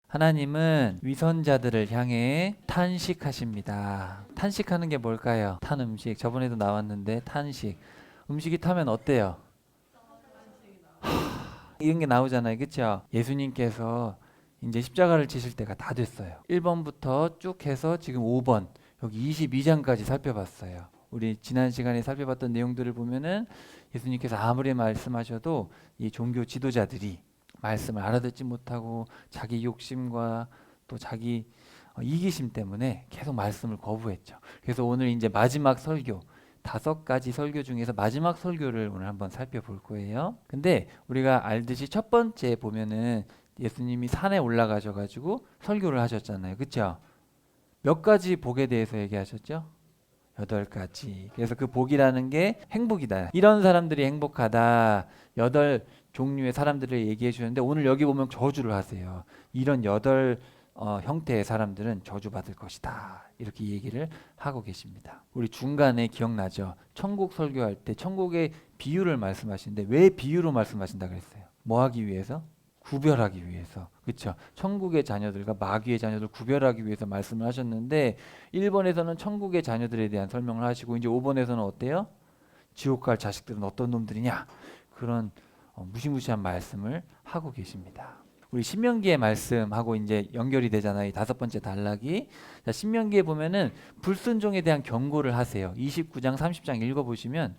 하나님은 위선자들을 향해 탄식하십니다. 탄식하는 게 뭘까요? 탄 음식. 저번에도 나왔는데 탄식. 음식이 타면 어때요? 이런 게 나오잖아요. 그렇죠? 예수님께서 이제 십자가를 지실 때가 다 됐어요. 1번부터 쭉 해서 지금 5번 여기 22장까지 살펴봤어요. 우리 지난 시간에 살펴봤던 내용들을 보면은 예수님께서 아무리 말씀하셔도 이 종교 지도자들이 말씀을 알아듣지 못하고 자기 욕심과 또 자기 이기심 때문에 계속 말씀을 거부했죠. 그래서 오늘 이제 마지막 설교 5가지 설교 중에서 마지막 설교를 오늘 한번 살펴볼 거예요. 근데 우리가 알듯이 첫 번째 보면은 예수님이 산에 올라가셔가지고 설교를 하셨잖아요. 그렇죠? 몇 가지 복에 대해서 얘기하셨죠? 8가지. 그래서 그 복이라는 게 행복이다. 이런 사람들이 행복하다. 8종류의 사람들을 얘기해 주셨는데 오늘 여기 보면 저주를 하세요. 이런 8 형태의 사람들은 저주받을 것이다. 이렇게 얘기를 하고 계십니다. 우리 중간에 기억나죠? 천국 설교할 때 천국의 비유를 말씀하시는데 왜 비유로 말씀하신다 그랬어요? 뭐 하기 위해서? 구별하기 위해서. 그렇죠? 천국의 자녀들과 마귀의 자녀들 구별하기 위해서 말씀을 하셨는데 1번에서는 천국의 자녀들에 대한 설명을 하시고 이제 5번에서는 어때요? 지옥 갈 자식들은 어떤 놈들이냐? 그런 무시무시한 말씀을 하고 계십니다. 우리 신명기의 말씀하고 이제 연결이 되잖아요. 이 5번째 단락이. 자, 신명기에 보면은 불순종에 대한 경고를 하세요. 29장 30장 읽어보시면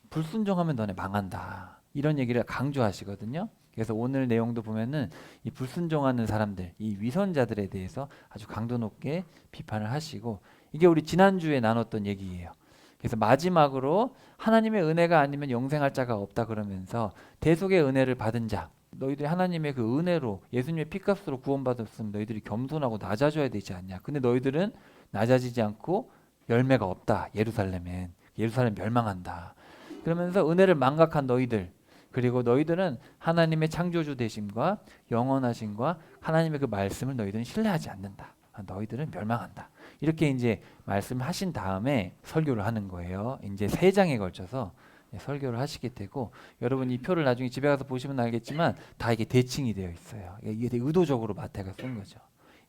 불순종하면 너네 망한다. 이런 얘기를 강조하시거든요. 그래서 오늘 내용도 보면은 이 불순종하는 사람들, 이 위선자들에 대해서 아주 강도 높게 비판을 하시고 이게 우리 지난주에 나눴던 얘기예요. 그래서 마지막으로 하나님의 은혜가 아니면 영생할 자가 없다 그러면서 대속의 은혜를 받은 자, 너희들이 하나님의 그 은혜로 예수님의 피값으로 구원받았으면 너희들이 겸손하고 낮아져야 되지 않냐. 근데 너희들은 낮아지지 않고 열매가 없다. 예루살렘엔. 예루살렘 멸망한다. 그러면서 은혜를 망각한 너희들, 그리고 너희들은 하나님의 창조주 되심과 영원하심과 하나님의 그 말씀을 너희들은 신뢰하지 않는다. 너희들은 멸망한다. 이렇게 이제 말씀하신 다음에 설교를 하는 거예요. 이제 3장에 걸쳐서 설교를 하시게 되고 여러분 이 표를 나중에 집에 가서 보시면 알겠지만 다 이게 대칭이 되어 있어요. 이게 되게 의도적으로 마태가 쓴 거죠.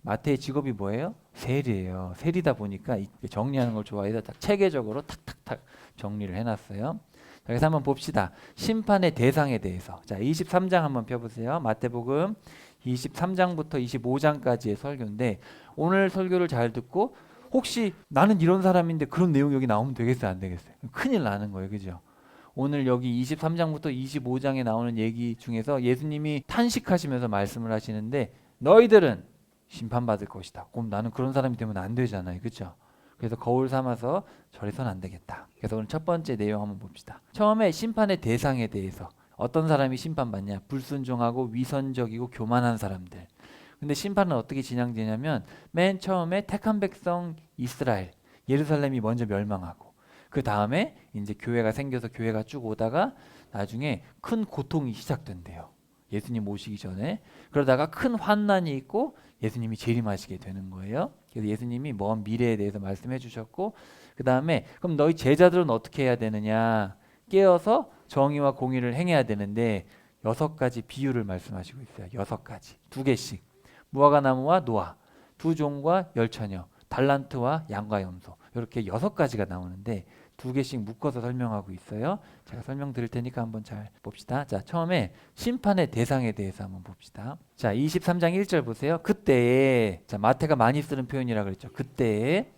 마태의 직업이 뭐예요? 세리예요. 세리다 보니까 정리하는 걸 좋아해서 딱 체계적으로 탁탁탁 정리를 해놨어요. 그래서 한번 봅시다. 심판의 대상에 대해서. 자, 23장 한번 펴보세요. 마태복음 23장부터 25장까지의 설교인데 오늘 설교를 잘 듣고 혹시 나는 이런 사람인데 그런 내용 여기 나오면 되겠어요? 안 되겠어요? 큰일 나는 거예요. 그죠? 오늘 여기 23장부터 25장에 나오는 얘기 중에서 예수님이 탄식하시면서 말씀을 하시는데 너희들은 심판받을 것이다. 그럼 나는 그런 사람이 되면 안 되잖아요. 그렇죠? 그래서 거울 삼아서 저래서는 안 되겠다. 그래서 오늘 첫 번째 내용 한번 봅시다. 처음에 심판의 대상에 대해서 어떤 사람이 심판받냐? 불순종하고 위선적이고 교만한 사람들. 근데 심판은 어떻게 진행되냐면 맨 처음에 택한 백성 이스라엘, 예루살렘이 먼저 멸망하고 그 다음에 이제 교회가 생겨서 교회가 쭉 오다가 나중에 큰 고통이 시작된대요. 예수님 오시기 전에. 그러다가 큰 환난이 있고 예수님이 재림하시게 되는 거예요. 그래서 예수님이 먼 미래에 대해서 말씀해 주셨고 그 다음에 그럼 너희 제자들은 어떻게 해야 되느냐. 깨어서 정의와 공의를 행해야 되는데 6가지 비유를 말씀하시고 있어요. 6가지. 2개씩. 무화과 나무와 노아, 2종과 10처녀, 달란트와 양과 염소. 이렇게 6가지가 나오는데 2개씩 묶어서 설명하고 있어요. 제가 설명드릴 테니까 한번 잘 봅시다. 자, 처음에 심판의 대상에 대해서 한번 봅시다. 자, 23장 1절 보세요. 그때에, 자, 마태가 많이 쓰는 표현이라 그랬죠. 그때에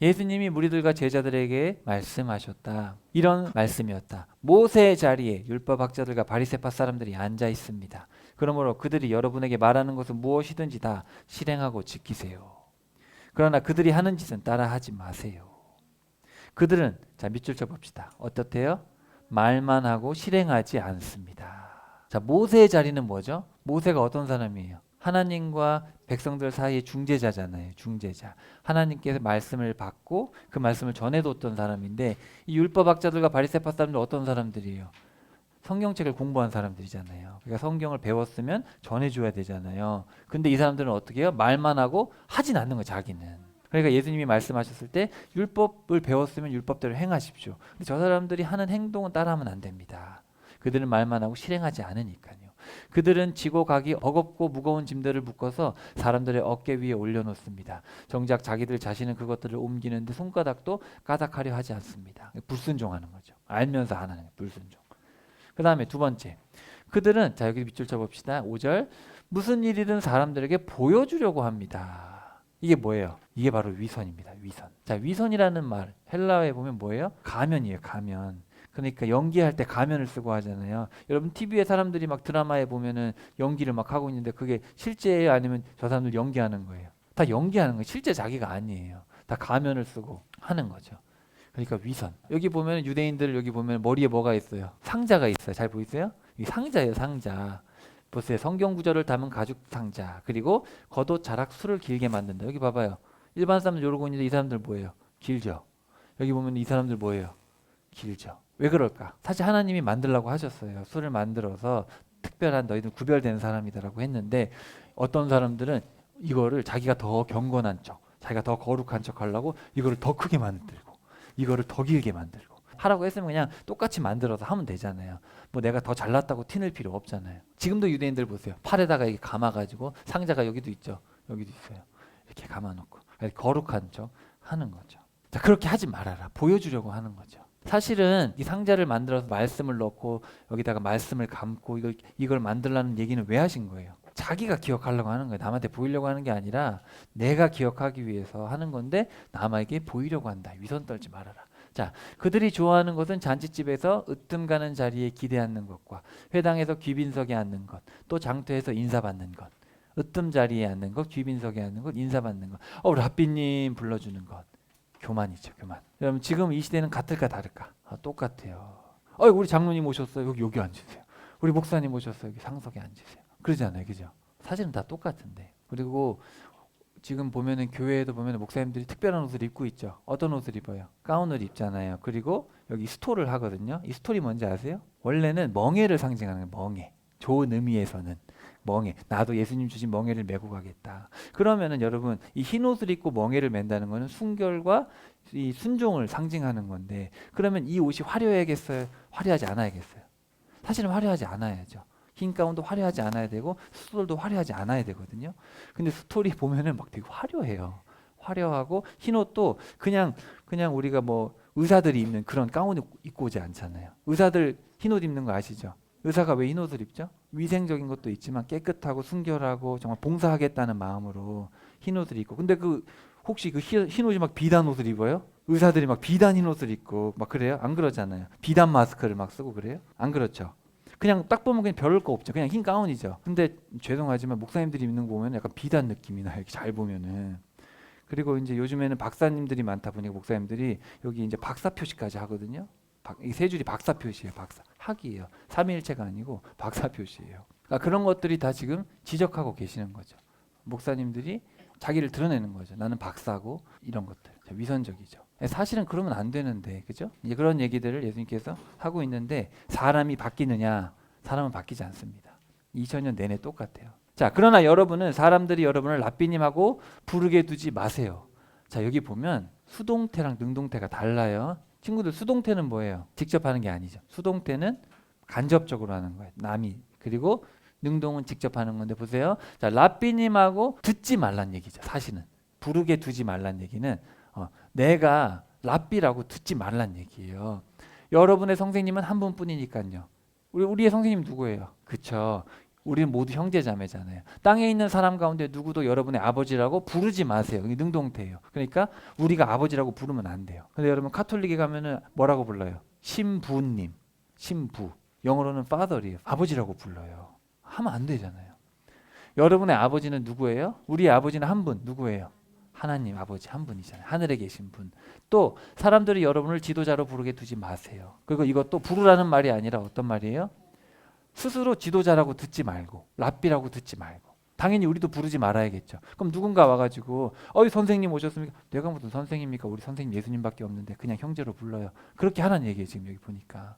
예수님이 무리들과 제자들에게 말씀하셨다. 이런 말씀이었다. 모세의 자리에 율법학자들과 바리새파 사람들이 앉아 있습니다. 그러므로 그들이 여러분에게 말하는 것은 무엇이든지 다 실행하고 지키세요. 그러나 그들이 하는 짓은 따라하지 마세요. 그들은 자 밑줄 쳐봅시다. 어떻대요? 말만 하고 실행하지 않습니다. 자, 모세의 자리는 뭐죠? 모세가 어떤 사람이에요? 하나님과 백성들 사이의 중재자잖아요. 중재자. 하나님께서 말씀을 받고 그 말씀을 전해뒀던 사람인데 이 율법학자들과 바리새파 사람들 어떤 사람들이에요? 성경책을 공부한 사람들이잖아요. 그러니까 성경을 배웠으면 전해줘야 되잖아요. 근데 이 사람들은 어떻게 해요? 말만 하고 하진 않는 거예요. 자기는. 그러니까 예수님이 말씀하셨을 때 율법을 배웠으면 율법대로 행하십시오. 근데 저 사람들이 하는 행동은 따라하면 안 됩니다. 그들은 말만 하고 실행하지 않으니까요. 그들은 지고 가기 버겁고 무거운 짐들을 묶어서 사람들의 어깨 위에 올려놓습니다. 정작 자기들 자신은 그것들을 옮기는데 손가락도 까닥하려 하지 않습니다. 불순종하는 거죠. 알면서 안 하는 거예요. 불순종. 그 다음에 두 번째, 그들은 자 여기 밑줄 쳐봅시다. 5절 무슨 일이든 사람들에게 보여주려고 합니다. 이게 뭐예요? 이게 바로 위선입니다. 위선. 자, 위선이라는 말 헬라어에 보면 뭐예요? 가면이에요. 가면. 그러니까 연기할 때 가면을 쓰고 하잖아요. 여러분 TV에 사람들이 막 드라마에 보면은 연기를 막 하고 있는데 그게 실제예요? 아니면 저 사람들 연기하는 거예요? 다 연기하는 거예요. 실제 자기가 아니에요. 다 가면을 쓰고 하는 거죠. 그러니까 위선. 여기 보면 유대인들 여기 보면 머리에 뭐가 있어요? 상자가 있어요. 잘 보이세요? 이 상자예요. 상자. 보세요. 성경 구절을 담은 가죽 상자. 그리고 겉옷 자락 술을 길게 만든다. 여기 봐봐요. 일반 사람들 이러고 있는데 이 사람들 뭐예요? 길죠. 여기 보면 이 사람들 뭐예요? 길죠. 왜 그럴까? 사실 하나님이 만들라고 하셨어요. 술을 만들어서 특별한 너희들 구별된 사람이다라고 했는데 어떤 사람들은 이거를 자기가 더 경건한 척, 자기가 더 거룩한 척 하려고 이거를 더 크게 만들고 이거를 더 길게 만들고 하라고 했으면 그냥 똑같이 만들어서 하면 되잖아요. 뭐 내가 더 잘났다고 티낼 필요 없잖아요. 지금도 유대인들 보세요. 팔에다가 이렇게 감아가지고 상자가 여기도 있죠. 여기도 있어요. 이렇게 감아놓고 거룩한 척 하는 거죠. 자, 그렇게 하지 말아라. 보여주려고 하는 거죠. 사실은 이 상자를 만들어서 말씀을 넣고 여기다가 말씀을 감고 이걸 만들라는 얘기는 왜 하신 거예요? 자기가 기억하려고 하는 거예요. 남한테 보이려고 하는 게 아니라 내가 기억하기 위해서 하는 건데 남에게 보이려고 한다. 위선 떨지 말아라. 자, 그들이 좋아하는 것은 잔치집에서 으뜸 가는 자리에 기대 앉는 것과 회당에서 귀빈석에 앉는 것, 또 장터에서 인사받는 것. 으뜸 자리에 앉는 것, 귀빈석에 앉는 것, 인사받는 것. 랍비님 불러주는 것. 교만이죠, 교만. 여러분 지금 이 시대는 같을까 다를까? 똑같아요. 우리 장로님 오셨어요. 여기 앉으세요. 우리 목사님 오셨어요. 여기 상석에 앉으세요. 그러잖아요, 그죠? 사실은 다 똑같은데. 그리고 지금 보면은 교회에도 보면은 목사님들이 특별한 옷을 입고 있죠. 어떤 옷을 입어요? 가운을 입잖아요. 그리고 여기 스토를 하거든요. 이 스토리 뭔지 아세요? 원래는 멍에를 상징하는 거예요. 멍에. 좋은 의미에서는. 멍에. 나도 예수님 주신 멍에를 메고 가겠다. 그러면은 여러분 이 흰 옷을 입고 멍에를 맨다는 거는 순결과 이 순종을 상징하는 건데 그러면 이 옷이 화려해야겠어요? 화려하지 않아야겠어요? 사실은 화려하지 않아야죠. 흰 가운도 화려하지 않아야 되고 스토도 화려하지 않아야 되거든요. 근데 스토리 보면은 막 되게 화려해요. 화려하고 흰 옷도 그냥 우리가 뭐 의사들이 입는 그런 가운을 입고 오지 않잖아요. 의사들 흰 옷 입는 거 아시죠? 의사가 왜 흰 옷을 입죠? 위생적인 것도 있지만 깨끗하고 순결하고 정말 봉사하겠다는 마음으로 흰 옷을 입고. 근데 혹시 흰 옷이 막 비단 옷을 입어요? 의사들이 막 비단 흰 옷을 입고 막 그래요? 안 그러잖아요. 비단 마스크를 막 쓰고 그래요? 안 그렇죠. 그냥 딱 보면 그냥 별거 없죠. 그냥 흰 가운이죠. 근데 죄송하지만 목사님들이 입는 거 보면 약간 비단 느낌이 나요. 이렇게 잘 보면은. 그리고 이제 요즘에는 박사님들이 많다 보니까 목사님들이 여기 이제 박사 표시까지 하거든요. 이 세 줄이 박사 표시예요. 박사. 학이에요. 삼위일체가 아니고 박사 표시예요. 그러니까 그런 것들이 다 지금 지적하고 계시는 거죠. 목사님들이 자기를 드러내는 거죠. 나는 박사고 이런 것들. 위선적이죠. 사실은 그러면 안 되는데, 그죠? 이제 그런 얘기들을 예수님께서 하고 있는데 사람이 바뀌느냐? 사람은 바뀌지 않습니다. 2000년 내내 똑같아요. 자, 그러나 여러분은 사람들이 여러분을 랍비님하고 부르게 두지 마세요. 자, 여기 보면 수동태랑 능동태가 달라요. 친구들 수동태는 뭐예요? 직접 하는 게 아니죠. 수동태는 간접적으로 하는 거예요. 남이. 그리고 능동은 직접 하는 건데 보세요. 자, 랍비님하고 듣지 말란 얘기죠. 사실은. 부르게 두지 말란 얘기는 내가 랍비라고 듣지 말란 얘기예요. 여러분의 선생님은 한 분뿐이니까요. 우리의 선생님 누구예요? 그쵸? 우리는 모두 형제자매잖아요. 땅에 있는 사람 가운데 누구도 여러분의 아버지라고 부르지 마세요. 이게 능동태예요. 그러니까 우리가 아버지라고 부르면 안 돼요. 근데 여러분 카톨릭에 가면은 뭐라고 불러요? 신부님, 신부. 영어로는 father이에요. 아버지라고 불러요. 하면 안 되잖아요. 여러분의 아버지는 누구예요? 우리의 아버지는 한 분. 누구예요? 하나님 아버지 한 분이잖아요. 하늘에 계신 분. 또 사람들이 여러분을 지도자로 부르게 두지 마세요. 그리고 이것도 부르라는 말이 아니라 어떤 말이에요? 스스로 지도자라고 듣지 말고 랍비라고 듣지 말고 당연히 우리도 부르지 말아야겠죠. 그럼 누군가 와가지고 선생님 오셨습니까? 내가 무슨 선생님입니까? 우리 선생님 예수님밖에 없는데 그냥 형제로 불러요. 그렇게 하라는 얘기예요. 지금 여기 보니까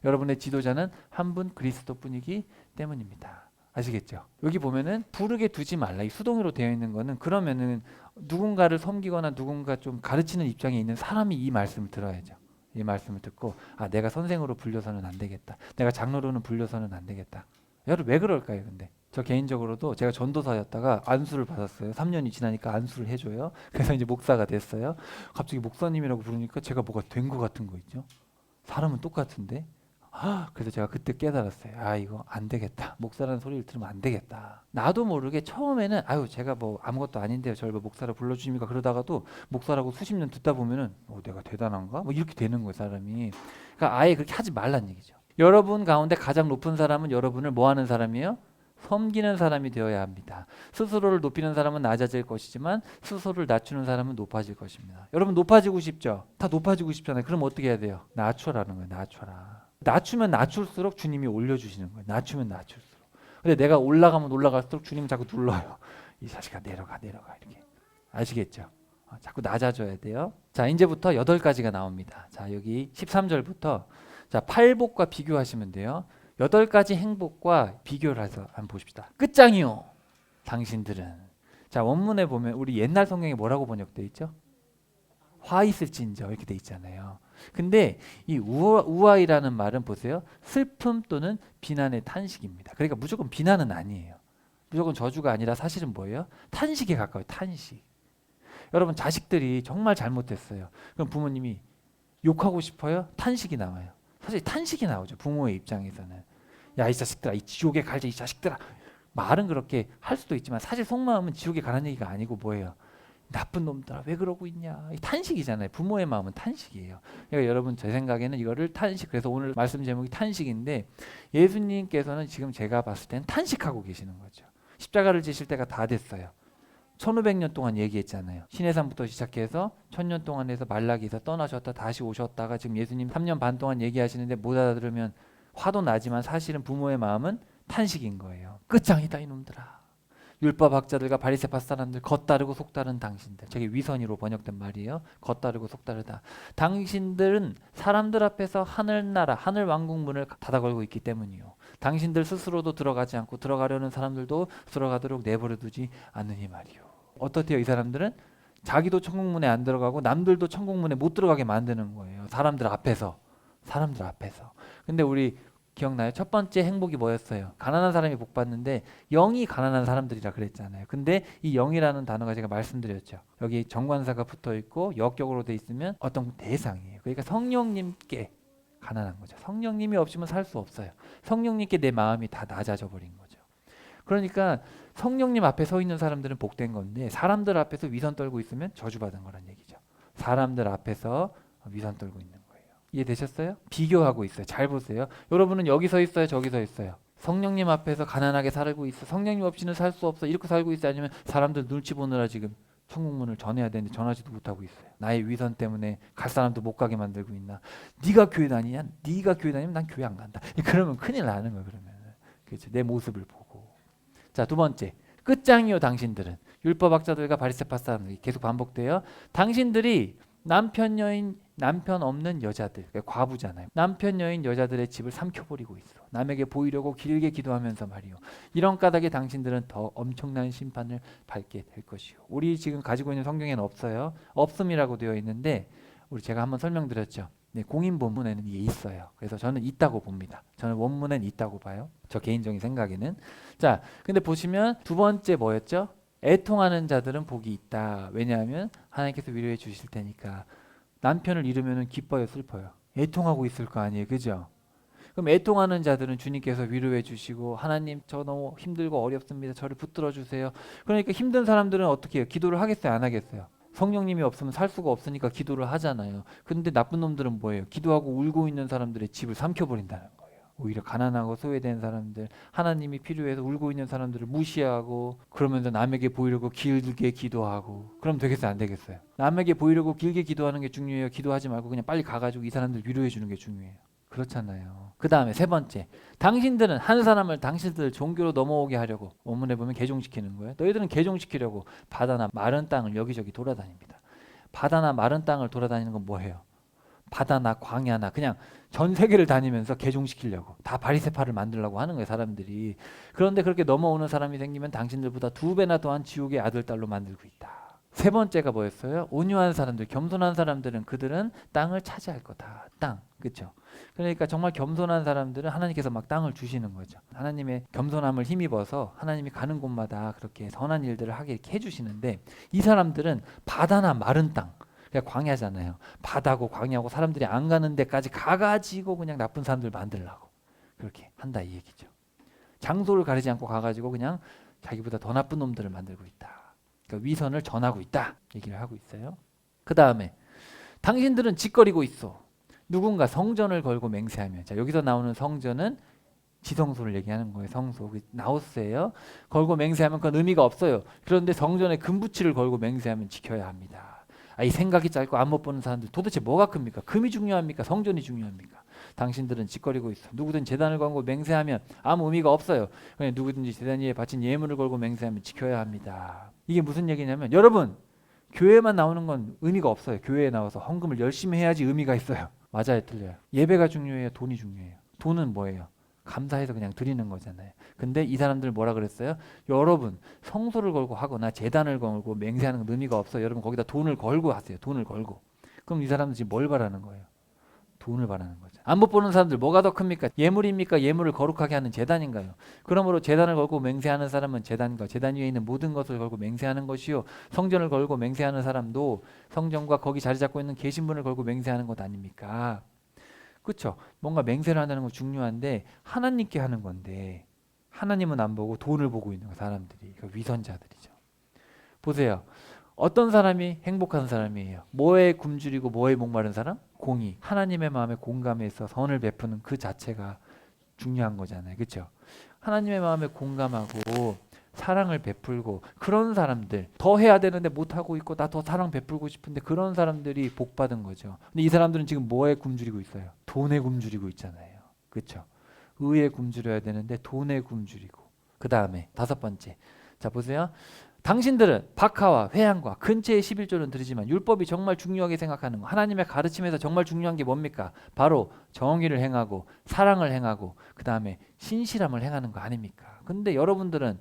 여러분의 지도자는 한 분 그리스도뿐이기 때문입니다. 아시겠죠? 여기 보면은 부르게 두지 말라. 이 수동으로 되어 있는 거는 그러면은 누군가를 섬기거나 누군가 좀 가르치는 입장에 있는 사람이 이 말씀을 들어야죠. 이 말씀을 듣고 내가 선생으로 불려서는 안 되겠다. 내가 장로로는 불려서는 안 되겠다. 여러분 왜 그럴까요? 근데 저 개인적으로도 제가 전도사였다가 안수를 받았어요. 3년이 지나니까 안수를 해줘요. 그래서 이제 목사가 됐어요. 갑자기 목사님이라고 부르니까 제가 뭐가 된 것 같은 거 있죠. 사람은 똑같은데. 그래서 제가 그때 깨달았어요. 아, 이거 안 되겠다. 목사라는 소리를 들으면 안 되겠다. 나도 모르게 처음에는 아유 제가 뭐 아무것도 아닌데요. 저를 뭐 목사로 불러주십니까? 그러다가도 목사라고 수십 년 듣다 보면은 내가 대단한가? 뭐 이렇게 되는 거예요, 사람이. 그러니까 아예 그렇게 하지 말란 얘기죠. 여러분 가운데 가장 높은 사람은 여러분을 뭐 하는 사람이에요? 섬기는 사람이 되어야 합니다. 스스로를 높이는 사람은 낮아질 것이지만 스스로를 낮추는 사람은 높아질 것입니다. 여러분 높아지고 싶죠? 다 높아지고 싶잖아요. 그럼 어떻게 해야 돼요? 낮춰라는 거예요. 낮춰라. 낮추면 낮출수록 주님이 올려주시는 거예요. 낮추면 낮출수록. 근데 내가 올라가면 올라갈수록 주님은 자꾸 눌러요. 이 자식아 내려가 이렇게. 아시겠죠? 자꾸 낮아져야 돼요. 자, 이제부터 8가지가 나옵니다. 자, 여기 13절부터 자, 팔복과 비교하시면 돼요. 8가지 행복과 비교를 해서 한번 보십시다. 끝장이요. 당신들은. 자, 원문에 보면 우리 옛날 성경에 뭐라고 번역되어 있죠? 화 있을진저 이렇게 돼 있잖아요. 근데 이 우아이라는 말은 보세요. 슬픔 또는 비난의 탄식입니다. 그러니까 무조건 비난은 아니에요. 무조건 저주가 아니라 사실은 뭐예요? 탄식에 가까워요. 탄식. 여러분 자식들이 정말 잘못했어요. 그럼 부모님이 욕하고 싶어요? 탄식이 나와요. 사실 탄식이 나오죠. 부모의 입장에서는. 야, 이 자식들아, 이 지옥에 갈자 이 자식들아. 말은 그렇게 할 수도 있지만 사실 속마음은 지옥에 가는 얘기가 아니고 뭐예요? 나쁜 놈들아 왜 그러고 있냐. 이 탄식이잖아요. 부모의 마음은 탄식이에요. 그러니까 여러분 제 생각에는 이거를 탄식, 그래서 오늘 말씀 제목이 탄식인데 예수님께서는 지금 제가 봤을 때는 탄식하고 계시는 거죠. 십자가를 지실 때가 다 됐어요. 1500년 동안 얘기했잖아요. 시내산부터 시작해서 1000년 동안 해서 말라기에서 떠나셨다 다시 오셨다가 지금 예수님 3년 반 동안 얘기하시는데 못 알아들으면 화도 나지만 사실은 부모의 마음은 탄식인 거예요. 끝장이다 이놈들아. 율법학자들과 바리새파 사람들 겉다르고 속다른 당신들. 저게 위선이로 번역된 말이에요. 겉다르고 속다르다. 당신들은 사람들 앞에서 하늘나라 하늘 왕국 문을 닫아 걸고 있기 때문이요. 당신들 스스로도 들어가지 않고 들어가려는 사람들도 들어가도록 내버려두지 않느니 말이요. 어떻대요? 이 사람들은 자기도 천국문에 안 들어가고 남들도 천국문에 못 들어가게 만드는 거예요. 사람들 앞에서. 근데 우리 기억나요? 첫 번째 행복이 뭐였어요? 가난한 사람이 복 받는데 영이 가난한 사람들이라 그랬잖아요. 근데 이 영이라는 단어가 제가 말씀드렸죠. 여기 정관사가 붙어 있고 역격으로 돼 있으면 어떤 대상이에요. 그러니까 성령님께 가난한 거죠. 성령님이 없으면 살 수 없어요. 성령님께 내 마음이 다 낮아져 버린 거죠. 그러니까 성령님 앞에 서 있는 사람들은 복된 건데 사람들 앞에서 위선 떨고 있으면 저주받은 거란 얘기죠. 사람들 앞에서 위선 떨고 있는 거예요. 이해되셨어요? 비교하고 있어요. 잘 보세요. 여러분은 여기 서 있어요, 저기 서 있어요. 성령님 앞에서 가난하게 살고 있어. 성령님 없이는 살 수 없어. 이렇게 살고 있어. 아니면 사람들 눈치 보느라 지금 천국문을 전해야 되는데 전하지도 못하고 있어요. 나의 위선 때문에 갈 사람도 못 가게 만들고 있나. 네가 교회 다니냐? 네가 교회 다니면 난 교회 안 간다. 그러면 큰일 나는 거예요. 그러면. 그렇죠. 내 모습을 보고. 자, 두 번째. 끝장이요 당신들은. 율법학자들과 바리새파 사람들이 계속 반복돼요. 당신들이 남편 여인 남편 없는 여자들, 그러니까 과부잖아요. 남편 여인 여자들의 집을 삼켜버리고 있어. 남에게 보이려고 길게 기도하면서 말이요. 이런 까닭에 당신들은 더 엄청난 심판을 받게 될 것이요. 우리 지금 가지고 있는 성경에는 없어요. 없음이라고 되어 있는데 우리 제가 한번 설명드렸죠. 네, 공인 본문에는 이게 있어요. 그래서 저는 있다고 봅니다. 저는 원문엔 있다고 봐요. 저 개인적인 생각에는. 자, 근데 보시면 두 번째 뭐였죠? 애통하는 자들은 복이 있다. 왜냐하면 하나님께서 위로해 주실 테니까. 남편을 잃으면 기뻐요, 슬퍼요? 애통하고 있을 거 아니에요, 그죠? 그럼 애통하는 자들은 주님께서 위로해 주시고 하나님 저 너무 힘들고 어렵습니다. 저를 붙들어 주세요. 그러니까 힘든 사람들은 어떻게 해요? 기도를 하겠어요, 안 하겠어요? 성령님이 없으면 살 수가 없으니까 기도를 하잖아요. 근데 나쁜 놈들은 뭐예요? 기도하고 울고 있는 사람들의 집을 삼켜버린다는 거예요. 오히려 가난하고 소외된 사람들, 하나님이 필요해서 울고 있는 사람들을 무시하고 그러면서 남에게 보이려고 길게 기도하고. 그럼 되겠어요, 안 되겠어요? 남에게 보이려고 길게 기도하는 게 중요해요? 기도하지 말고 그냥 빨리 가가지고 이 사람들 위로해 주는 게 중요해요? 그렇잖아요. 그 다음에 세 번째, 당신들은 한 사람을 당신들 종교로 넘어오게 하려고, 원문에 보면 개종시키는 거예요. 너희들은 개종시키려고 바다나 마른 땅을 여기저기 돌아다닙니다. 바다나 마른 땅을 돌아다니는 건 뭐예요? 바다나 광야나 그냥 전 세계를 다니면서 개종시키려고, 다 바리새파를 만들려고 하는 거예요, 사람들이. 그런데 그렇게 넘어오는 사람이 생기면 당신들보다 2배나 더한 지옥의 아들 딸로 만들고 있다. 세 번째가 뭐였어요? 온유한 사람들, 겸손한 사람들은 그들은 땅을 차지할 거다. 땅, 그렇죠? 그러니까 정말 겸손한 사람들은 하나님께서 막 땅을 주시는 거죠. 하나님의 겸손함을 힘입어서 하나님이 가는 곳마다 그렇게 선한 일들을 하게 이렇게 해주시는데, 이 사람들은 바다나 마른 땅, 그러니까 광야잖아요. 바다고 광야고 사람들이 안 가는 데까지 가가지고 그냥 나쁜 사람들 만들려고 그렇게 한다 이 얘기죠. 장소를 가리지 않고 가가지고 그냥 자기보다 더 나쁜 놈들을 만들고 있다. 그러니까 위선을 전하고 있다 얘기를 하고 있어요. 그 다음에 당신들은 짓거리고 있어. 누군가 성전을 걸고 맹세하면, 자 여기서 나오는 성전은 지성소를 얘기하는 거예요. 성소, 나우스예요. 걸고 맹세하면 그건 의미가 없어요. 그런데 성전에 금부치를 걸고 맹세하면 지켜야 합니다. 이 생각이 짧고 안 못 보는 사람들 도대체 뭐가 큽니까? 금이 중요합니까? 성전이 중요합니까? 당신들은 짓거리고 있어. 누구든 제단을 걸고 맹세하면 아무 의미가 없어요. 그냥 누구든지 제단 위에 바친 예물을 걸고 맹세하면 지켜야 합니다. 이게 무슨 얘기냐면, 여러분 교회만 나오는 건 의미가 없어요. 교회에 나와서 헌금을 열심히 해야지 의미가 있어요. 맞아요, 틀려요? 예배가 중요해요? 돈이 중요해요? 돈은 뭐예요? 감사해서 그냥 드리는 거잖아요. 근데 이 사람들 뭐라 그랬어요? 여러분 성소를 걸고 하거나 제단을 걸고 맹세하는 건 의미가 없어요. 여러분 거기다 돈을 걸고 하세요. 돈을 걸고. 그럼 이 사람들 지금 뭘 바라는 거예요? 돈을 바라는 거죠. 안 못 보는 사람들 뭐가 더 큽니까? 예물입니까? 예물을 거룩하게 하는 제단인가요? 그러므로 제단을 걸고 맹세하는 사람은 제단과 제단 위에 있는 모든 것을 걸고 맹세하는 것이요, 성전을 걸고 맹세하는 사람도 성전과 거기 자리 잡고 있는 계신 분을 걸고 맹세하는 것 아닙니까? 그렇죠? 뭔가 맹세를 한다는 건 중요한데 하나님께 하는 건데 하나님은 안 보고 돈을 보고 있는 거, 사람들이. 그 위선자들이죠. 보세요. 어떤 사람이 행복한 사람이에요? 뭐에 굶주리고 뭐에 목마른 사람? 공의. 하나님의 마음에 공감해서 선을 베푸는 그 자체가 중요한 거잖아요. 그렇죠? 하나님의 마음에 공감하고 사랑을 베풀고 그런 사람들, 더 해야 되는데 못하고 있고 나 더 사랑 베풀고 싶은데 그런 사람들이 복 받은 거죠. 근데 이 사람들은 지금 뭐에 굶주리고 있어요? 돈에 굶주리고 있잖아요. 그렇죠? 의에 굶주려야 되는데 돈에 굶주리고. 그 다음에 5번째. 자 보세요. 당신들은 박하와 회향과 근처의 11조는 드리지만 율법이 정말 중요하게 생각하는 거, 하나님의 가르침에서 정말 중요한 게 뭡니까? 바로 정의를 행하고 사랑을 행하고 그 다음에 신실함을 행하는 거 아닙니까? 근데 여러분들은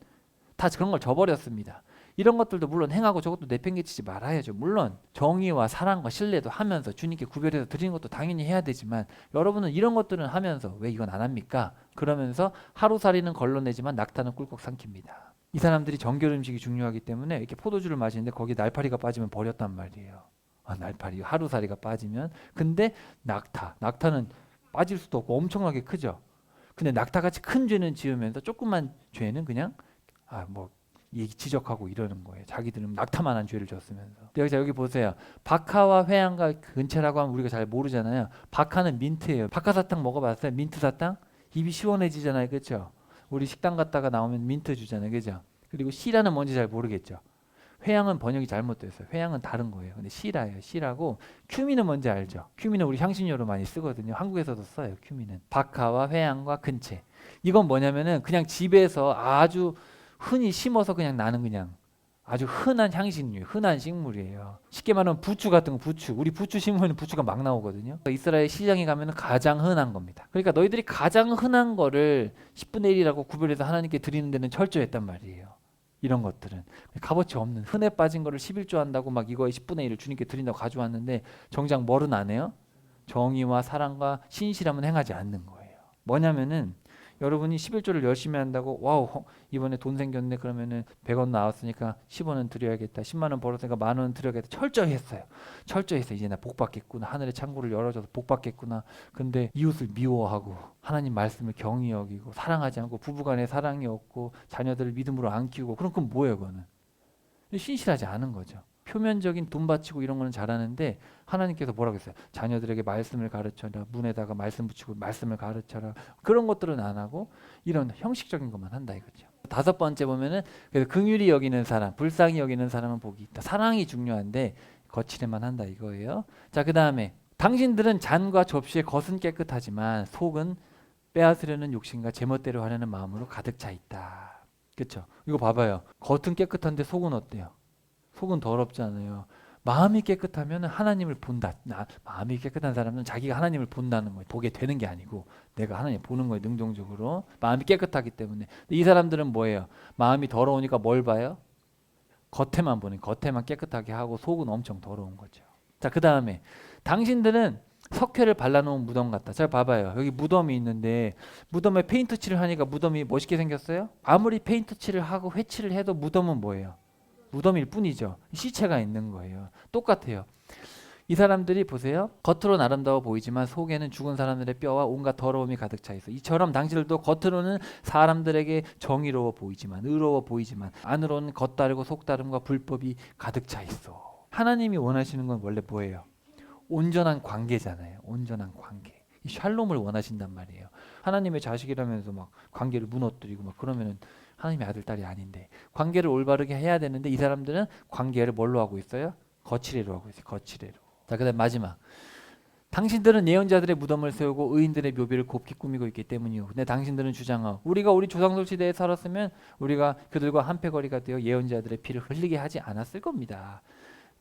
다 그런 걸 저버렸습니다. 이런 것들도 물론 행하고 저것도 내팽개치지 말아야죠. 물론 정의와 사랑과 신뢰도 하면서 주님께 구별해서 드리는 것도 당연히 해야 되지만, 여러분은 이런 것들은 하면서 왜 이건 안 합니까? 그러면서 하루살이는 걸러내지만 낙타는 꿀꺽 삼킵니다. 이 사람들이 정결 음식이 중요하기 때문에 이렇게 포도주를 마시는데 거기 날파리가 빠지면 버렸단 말이에요. 날파리, 하루살이가 빠지면. 근데 낙타는 빠질 수도 없고 엄청나게 크죠. 근데 낙타같이 큰 죄는 지으면서 조그만 죄는 그냥 뭐 얘기 지적하고 이러는 거예요. 자기들은 낙타만한 죄를 졌으면서. 여기 보세요. 박하와 회향과 근체라고 하면 우리가 잘 모르잖아요. 박하는 민트예요. 박하사탕 먹어봤어요? 민트사탕? 입이 시원해지잖아요. 그렇죠? 우리 식당 갔다가 나오면 민트 주잖아요. 그죠? 그리고 시라는 뭔지 잘 모르겠죠. 회향은 번역이 잘못됐어요. 회향은 다른 거예요. 근데 시라예요. 시라고. 큐민은 뭔지 알죠? 큐민은 우리 향신료로 많이 쓰거든요. 한국에서도 써요. 큐민은. 박하와 회향과 근체. 이건 뭐냐면은 그냥 집에서 아주 흔히 심어서 그냥 나는 그냥 아주 흔한 향신료, 흔한 식물이에요. 쉽게 말하면 부추 같은 거, 부추. 우리 부추 심으면 부추가 막 나오거든요. 이스라엘 시장에 가면 가장 흔한 겁니다. 그러니까 너희들이 가장 흔한 거를 10분의 1이라고 구별해서 하나님께 드리는 데는 철저했단 말이에요. 이런 것들은 값어치 없는 흔해 빠진 거를 11조 한다고 막 이거의 10분의 1을 주님께 드린다고 가져왔는데 정작 뭐는 안 해요? 정의와 사랑과 신실함은 행하지 않는 거예요. 뭐냐면은 여러분이 11조를 열심히 한다고 와우 이번에 돈 생겼네 그러면은 100원 나왔으니까 10원은 드려야겠다. 10만 원 벌었으니까 10,000원 드려야겠다. 철저히 했어요. 철저히 이제 나 복 받겠구나. 하늘의 창고를 열어줘서 복 받겠구나. 근데 이웃을 미워하고 하나님 말씀을 경히 여기고 사랑하지 않고 부부간에 사랑이 없고 자녀들을 믿음으로 안 키우고 그럼 그건 뭐예요? 그거는 신실하지 않은 거죠. 표면적인 돈 바치고 이런 거는 잘하는데 하나님께서 뭐라고 했어요? 자녀들에게 말씀을 가르쳐라. 문에다가 말씀 붙이고 말씀을 가르쳐라. 그런 것들은 안 하고 이런 형식적인 것만 한다 이거죠. 5번째 보면은 그래서 긍휼히 여기는 사람, 불쌍히 여기는 사람은 복이 있다. 사랑이 중요한데 거칠에만 한다 이거예요. 자, 그다음에 당신들은 잔과 접시의 겉은 깨끗하지만 속은 빼앗으려는 욕심과 제멋대로 하려는 마음으로 가득 차 있다. 그렇죠? 이거 봐봐요. 겉은 깨끗한데 속은 어때요? 속은 더럽잖아요. 마음이 깨끗하면 하나님을 본다. 마음이 깨끗한 사람은 자기가 하나님을 본다는 거예요. 보게 되는 게 아니고 내가 하나님 보는 거예요. 능동적으로. 마음이 깨끗하기 때문에. 이 사람들은 뭐예요? 마음이 더러우니까 뭘 봐요? 겉에만 보는, 겉에만 깨끗하게 하고 속은 엄청 더러운 거죠. 자, 그 다음에 당신들은 석회를 발라놓은 무덤 같다. 잘 봐봐요. 여기 무덤이 있는데 무덤에 페인트 칠을 하니까 무덤이 멋있게 생겼어요? 아무리 페인트 칠을 하고 회칠을 해도 무덤은 뭐예요? 무덤일 뿐이죠. 시체가 있는 거예요. 똑같아요. 이 사람들이 보세요. 겉으로는 아름다워 보이지만 속에는 죽은 사람들의 뼈와 온갖 더러움이 가득 차 있어. 이처럼 당신들도 겉으로는 사람들에게 정의로워 보이지만 의로워 보이지만 안으로는 겉다르고 속다름과 불법이 가득 차 있어. 하나님이 원하시는 건 원래 뭐예요? 온전한 관계잖아요. 온전한 관계. 이 샬롬을 원하신단 말이에요. 하나님의 자식이라면서 막 관계를 무너뜨리고 막 그러면은 하나님의 아들 딸이 아닌데 관계를 올바르게 해야 되는데 이 사람들은 관계를 뭘로 하고 있어요? 거칠애로 하고 있어요. 거칠애로. 자, 그다음 마지막. 당신들은 예언자들의 무덤을 세우고 의인들의 묘비를 곱게 꾸미고 있기 때문이요. 근데 당신들은 주장하오. 우리가 우리 조상들 시대에 살았으면 우리가 그들과 한패거리가 되어 예언자들의 피를 흘리게 하지 않았을 겁니다.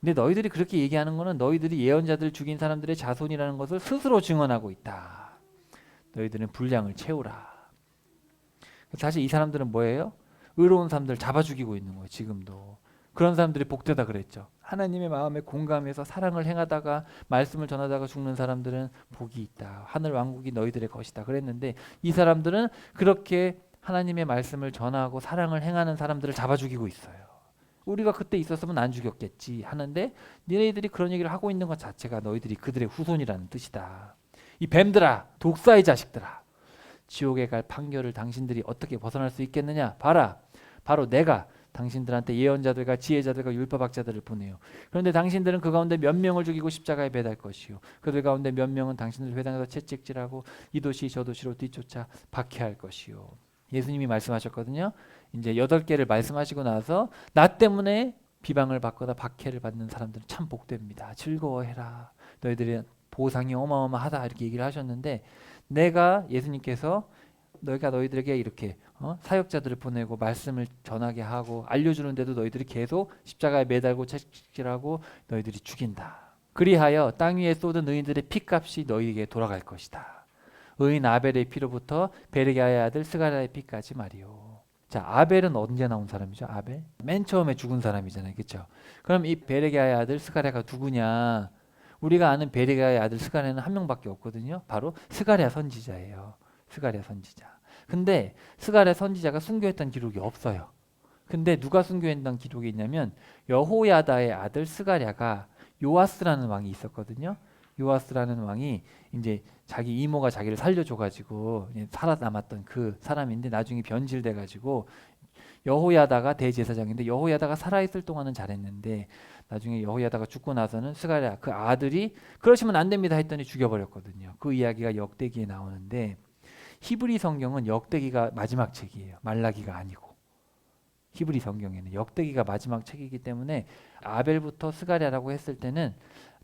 근데 너희들이 그렇게 얘기하는 거는 너희들이 예언자들 죽인 사람들의 자손이라는 것을 스스로 증언하고 있다. 너희들은 분량을 채우라. 사실 이 사람들은 뭐예요? 의로운 사람들 잡아 죽이고 있는 거예요. 지금도. 그런 사람들이 복되다 그랬죠. 하나님의 마음에 공감해서 사랑을 행하다가 말씀을 전하다가 죽는 사람들은 복이 있다. 하늘 왕국이 너희들의 것이다. 그랬는데 이 사람들은 그렇게 하나님의 말씀을 전하고 사랑을 행하는 사람들을 잡아 죽이고 있어요. 우리가 그때 있었으면 안 죽였겠지 하는데 너희들이 그런 얘기를 하고 있는 것 자체가 너희들이 그들의 후손이라는 뜻이다. 이 뱀들아, 독사의 자식들아, 지옥에 갈 판결을 당신들이 어떻게 벗어날 수 있겠느냐? 봐라, 바로 내가 당신들한테 예언자들과 지혜자들과 율법학자들을 보내요. 그런데 당신들은 그 가운데 몇 명을 죽이고 십자가에 매달 것이요. 그들 가운데 몇 명은 당신들 회당에서 채찍질하고 이 도시 저 도시로 뒤쫓아 박해할 것이요. 예수님이 말씀하셨거든요. 이제 8개를 말씀하시고 나서 나 때문에 비방을 받거나 박해를 받는 사람들은 참 복됩니다. 즐거워해라. 너희들의 보상이 어마어마하다 이렇게 얘기를 하셨는데 내가 예수님께서 너희가 너희들에게 이렇게 사역자들을 보내고 말씀을 전하게 하고 알려주는데도 너희들이 계속 십자가에 매달고 채찍질하고 너희들이 죽인다. 그리하여 땅 위에 쏟은 의인들의 피값이 너희에게 돌아갈 것이다. 의인 아벨의 피로부터 베르게아의 아들 스가랴의 피까지 말이요. 자, 아벨은 언제 나온 사람이죠? 아벨? 맨 처음에 죽은 사람이잖아요. 그렇죠? 그럼 이 베르게아의 아들 스가랴가 누구냐? 우리가 아는 베르게아의 아들 스가랴는 한 명밖에 없거든요. 바로 스가랴 선지자예요. 스가랴 선지자. 근데 스가랴 선지자가 순교했던 기록이 없어요. 근데 누가 순교했던 기록이 있냐면 여호야다의 아들 스가랴가 요아스라는 왕이 있었거든요. 요아스라는 왕이 이제 자기 이모가 자기를 살려줘가지고 살아남았던 그 사람인데 나중에 변질돼가지고 여호야다가 대제사장인데 여호야다가 살아있을 동안은 잘했는데 나중에 여호야다가 죽고 나서는 스가랴 그 아들이 그러시면 안 됩니다 했더니 죽여버렸거든요. 그 이야기가 역대기에 나오는데 히브리 성경은 역대기가 마지막 책이에요. 말라기가 아니고. 히브리 성경에는 역대기가 마지막 책이기 때문에 아벨부터 스가랴라고 했을 때는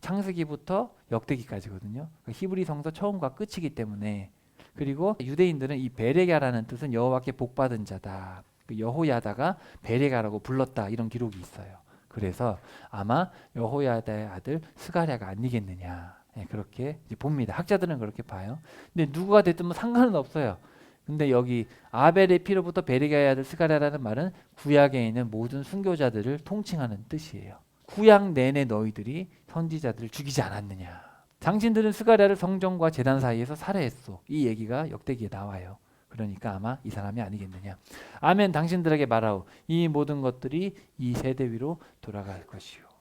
창세기부터 역대기까지거든요. 그러니까 히브리 성서 처음과 끝이기 때문에 그리고 유대인들은 이 베레가라는 뜻은 여호와께 복받은 자다. 그 여호야다가 베레가라고 불렀다 이런 기록이 있어요. 그래서 아마 여호야다의 아들 스가랴가 아니겠느냐. 네, 그렇게 이제 봅니다. 학자들은 그렇게 봐요. 근데 누구가 됐든 뭐 상관은 없어요. 근데 여기 아벨의 피로부터 베르게아의 아들 스가랴라는 말은 구약에 있는 모든 순교자들을 통칭하는 뜻이에요. 구약 내내 너희들이 선지자들을 죽이지 않았느냐. 당신들은 스가랴를 성전과 제단 사이에서 살해했소. 이 얘기가 역대기에 나와요. 그러니까 아마 이 사람이 아니겠느냐. 아멘. 당신들에게 말하오. 이 모든 것들이 이 세대 위로 돌아갈 것이요.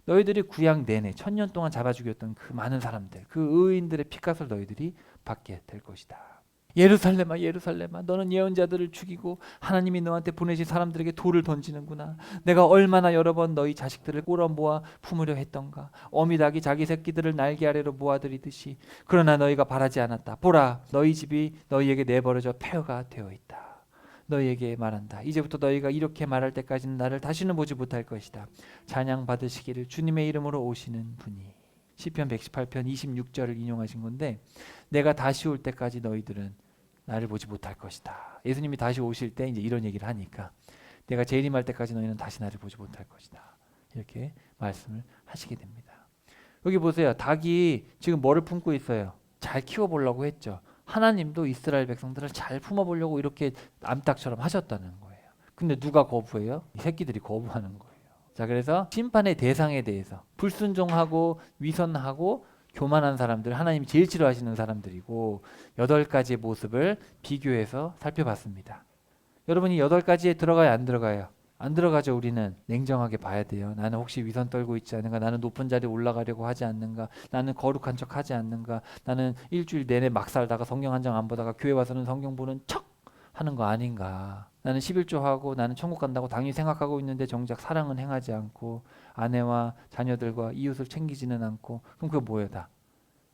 너희들이 구약 내내 1000년 동안 잡아 죽였던 그 많은 사람들, 그 의인들의 피값을 너희들이 받게 될 것이다. 예루살렘아 예루살렘아 너는 예언자들을 죽이고 하나님이 너한테 보내신 사람들에게 돌을 던지는구나. 내가 얼마나 여러 번 너희 자식들을 꼬러 모아 품으려 했던가. 어미닭이 자기 새끼들을 날개 아래로 모아들이듯이. 그러나 너희가 바라지 않았다. 보라 너희 집이 너희에게 내버려져 폐허가 되어 있다. 너희에게 말한다. 이제부터 너희가 이렇게 말할 때까지는 나를 다시는 보지 못할 것이다. 찬양 받으시기를 주님의 이름으로 오시는 분이. 시편 118편 26절을 인용하신 건데 내가 다시 올 때까지 너희들은 나를 보지 못할 것이다. 예수님이 다시 오실 때 이제 이런 얘기를 하니까 내가 재림할 때까지 너희는 다시 나를 보지 못할 것이다. 이렇게 말씀을 하시게 됩니다. 여기 보세요. 닭이 지금 뭐를 품고 있어요? 잘 키워보려고 했죠. 하나님도 이스라엘 백성들을 잘 품어보려고 이렇게 암탉처럼 하셨다는 거예요. 근데 누가 거부해요? 이 새끼들이 거부하는 거예요. 자, 그래서 심판의 대상에 대해서 불순종하고 위선하고 교만한 사람들, 하나님이 제일 싫어하시는 사람들이고 8가지의 모습을 비교해서 살펴봤습니다. 여러분이 8가지에 들어가요, 안 들어가요? 안 들어가죠. 우리는 냉정하게 봐야 돼요. 나는 혹시 위선 떨고 있지 않은가? 나는 높은 자리에 올라가려고 하지 않는가? 나는 거룩한 척 하지 않는가? 나는 일주일 내내 막 살다가 성경 한 장 안 보다가 교회 와서는 성경 보는 척 하는 거 아닌가? 나는 11조 하고 나는 천국 간다고 당연히 생각하고 있는데 정작 사랑은 행하지 않고 아내와 자녀들과 이웃을 챙기지는 않고, 그럼 그거 뭐예요? 다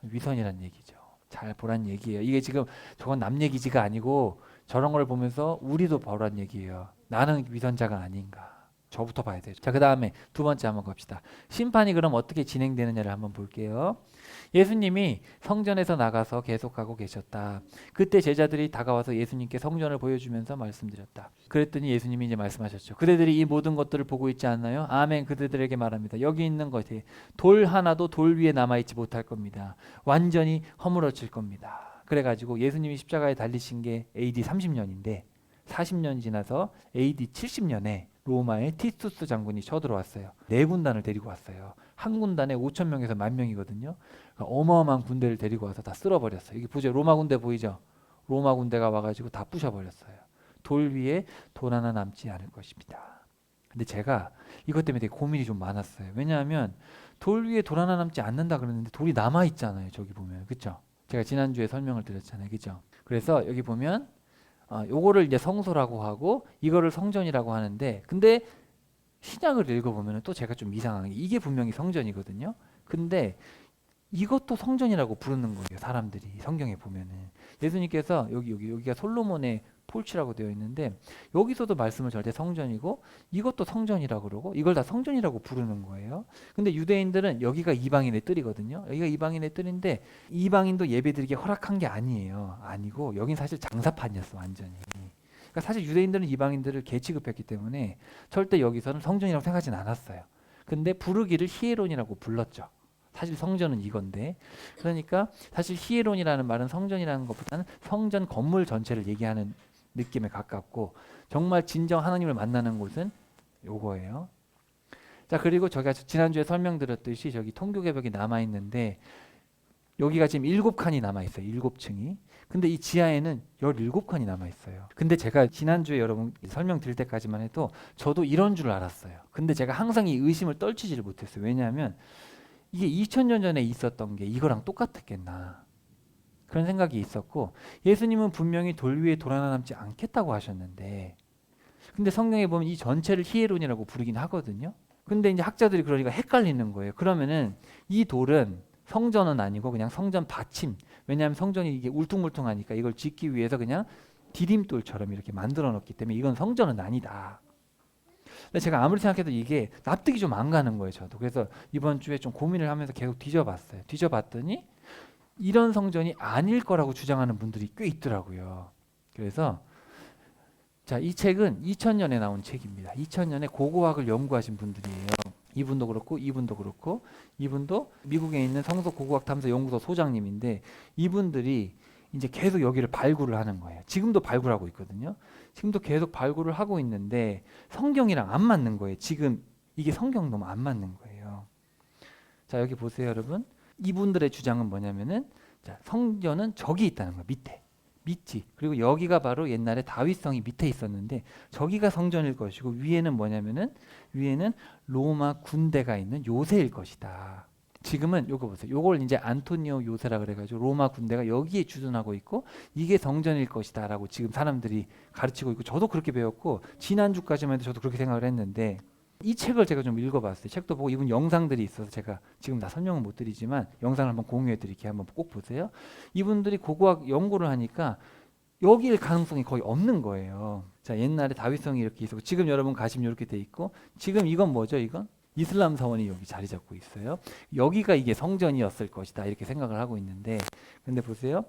위선이란 얘기죠. 잘 보란 얘기예요. 이게 지금 저건 남 얘기지가 아니고 저런 걸 보면서 우리도 보란 얘기예요. 나는 위선자가 아닌가. 저부터 봐야 되죠. 자, 그 다음에 두 번째 한번 갑시다. 심판이 그럼 어떻게 진행되느냐를 한번 볼게요. 예수님이 성전에서 나가서 계속하고 계셨다. 그때 제자들이 다가와서 예수님께 성전을 보여주면서 말씀드렸다. 그랬더니 예수님이 이제 말씀하셨죠. 그대들이 이 모든 것들을 보고 있지 않나요? 아멘. 그대들에게 말합니다. 여기 있는 것이 돌 하나도 돌 위에 남아있지 못할 겁니다. 완전히 허물어질 겁니다. 그래가지고 예수님이 십자가에 달리신 게 AD 30년인데 40년 지나서 AD 70년에 로마의 티투스 장군이 쳐들어왔어요. 4군단을 데리고 왔어요. 한 군단에 5천 명에서 10,000명이거든요. 그러니까 어마어마한 군대를 데리고 와서 다 쓸어버렸어요. 이게 보죠. 로마 군대 보이죠? 로마 군대가 와가지고 다 부셔버렸어요. 돌 위에 돌 하나 남지 않을 것입니다. 근데 제가 이것 때문에 되게 고민이 좀 많았어요. 왜냐하면 돌 위에 돌 하나 남지 않는다 그러는데 돌이 남아있잖아요. 저기 보면. 그쵸? 제가 지난주에 설명을 드렸잖아요. 그죠? 그래서 여기 보면 요거를 이제 성소라고 하고 이거를 성전이라고 하는데, 근데 신약을 읽어보면 또 제가 좀 이상한 게 이게 분명히 성전이거든요. 근데 이것도 성전이라고 부르는 거예요. 사람들이 성경에 보면은 예수님께서 여기가 솔로몬의 폴치라고 되어 있는데 여기서도 말씀을 잘 때 성전이고 이것도 성전이라고 그러고 이걸 다 성전이라고 부르는 거예요. 근데 유대인들은 여기가 이방인의 뜰이거든요. 여기가 이방인의 뜰인데 이방인도 예배드리기 허락한 게 아니에요. 아니고 여긴 사실 장사판이었어 완전히. 그러니까 사실 유대인들은 이방인들을 개 취급했기 때문에 절대 여기서는 성전이라고 생각하진 않았어요. 근데 부르기를 히에론이라고 불렀죠. 사실 성전은 이건데, 그러니까 사실 히에론이라는 말은 성전이라는 것보다는 성전 건물 전체를 얘기하는 느낌에 가깝고 정말 진정 하나님을 만나는 곳은 요거예요. 자, 그리고 저희가 지난주에 설명드렸듯이 저기 통교개벽이 남아있는데 여기가 지금 7칸이 남아있어요. 7층이. 근데 이 지하에는 17칸이 남아있어요. 근데 제가 지난주에 여러분 설명드릴 때까지만 해도 저도 이런 줄 알았어요. 근데 제가 항상 이 의심을 떨치지를 못했어요. 왜냐하면 이게 2000년 전에 있었던 게 이거랑 똑같았겠나 그런 생각이 있었고, 예수님은 분명히 돌 위에 돌 하나 남지 않겠다고 하셨는데 근데 성경에 보면 이 전체를 히에론이라고 부르긴 하거든요. 근데 이제 학자들이 그러니까 헷갈리는 거예요. 그러면은 이 돌은 성전은 아니고 그냥 성전 받침, 왜냐하면 성전이 이게 울퉁불퉁하니까 이걸 짓기 위해서 그냥 디딤돌처럼 이렇게 만들어 놓기 때문에 이건 성전은 아니다. 근데 제가 아무리 생각해도 이게 납득이 좀 안 가는 거예요, 저도. 그래서 이번 주에 좀 고민을 하면서 계속 뒤져봤어요. 뒤져봤더니 이런 성전이 아닐 거라고 주장하는 분들이 꽤 있더라고요. 그래서 자, 이 책은 2000년에 나온 책입니다. 2000년에 고고학을 연구하신 분들이에요. 이분도 그렇고 이분도 그렇고 이분도 미국에 있는 성서 고고학 탐사 연구소 소장님인데 이분들이 이제 계속 여기를 발굴을 하는 거예요. 지금도 발굴하고 있거든요. 지금도 계속 발굴을 하고 있는데 성경이랑 안 맞는 거예요. 지금 이게 성경 너무 안 맞는 거예요. 자, 여기 보세요, 여러분. 이분들의 주장은 뭐냐면은 자, 성전은 저기 있다는 거예요. 밑이. 그리고 여기가 바로 옛날에 다윗성이 밑에 있었는데 저기가 성전일 것이고 위에는 뭐냐면은 위에는 로마 군대가 있는 요새일 것이다. 지금은 요거 보세요. 요걸 이제 안토니오 요새라 그래가지고 로마 군대가 여기에 주둔하고 있고 이게 성전일 것이다라고 지금 사람들이 가르치고 있고 저도 그렇게 배웠고 지난주까지만 해도 저도 그렇게 생각을 했는데 이 책을 제가 좀 읽어봤어요. 책도 보고 이분 영상들이 있어서 제가 지금 다 설명은 못 드리지만 영상을 한번 공유해 드릴게요. 한번 꼭 보세요. 이분들이 고고학 연구를 하니까 여기일 가능성이 거의 없는 거예요. 자, 옛날에 다윗성이 이렇게 있었고 지금 여러분 가시면 이렇게 돼 있고 지금 이건 뭐죠? 이건 이슬람 사원이 여기 자리 잡고 있어요. 여기가 이게 성전이었을 것이다 이렇게 생각을 하고 있는데 근데 보세요.